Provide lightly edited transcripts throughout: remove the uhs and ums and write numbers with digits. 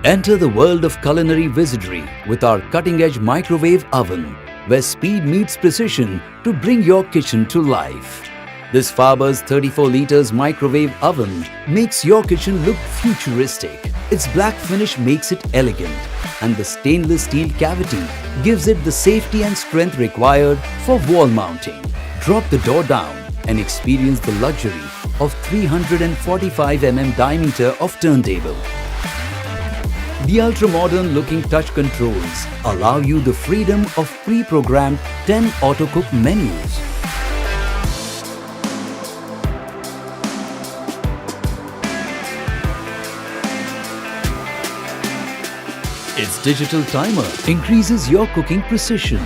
Enter the world of culinary wizardry with our cutting-edge microwave oven, where speed meets precision to bring your kitchen to life. This Faber's 34 liters microwave oven makes your kitchen look futuristic. Its black finish makes it elegant, and the stainless steel cavity gives it the safety and strength required for wall mounting. Drop the door down and experience the luxury of 345 mm diameter of turntable. The ultra-modern looking touch controls allow you the freedom of pre-programmed 10 auto-cook menus. Its digital timer increases your cooking precision.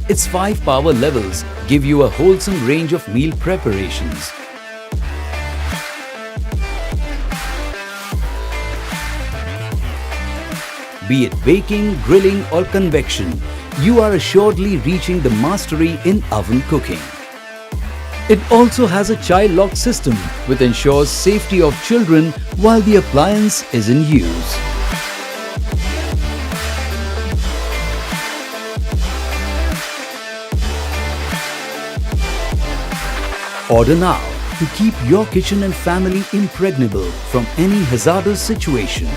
Its 5 power levels give you a wholesome range of meal preparations. Be it baking, grilling or convection, you are assuredly reaching the mastery in oven cooking. It also has a child lock system which ensures safety of children while the appliance is in use. Order now to keep your kitchen and family impregnable from any hazardous situation.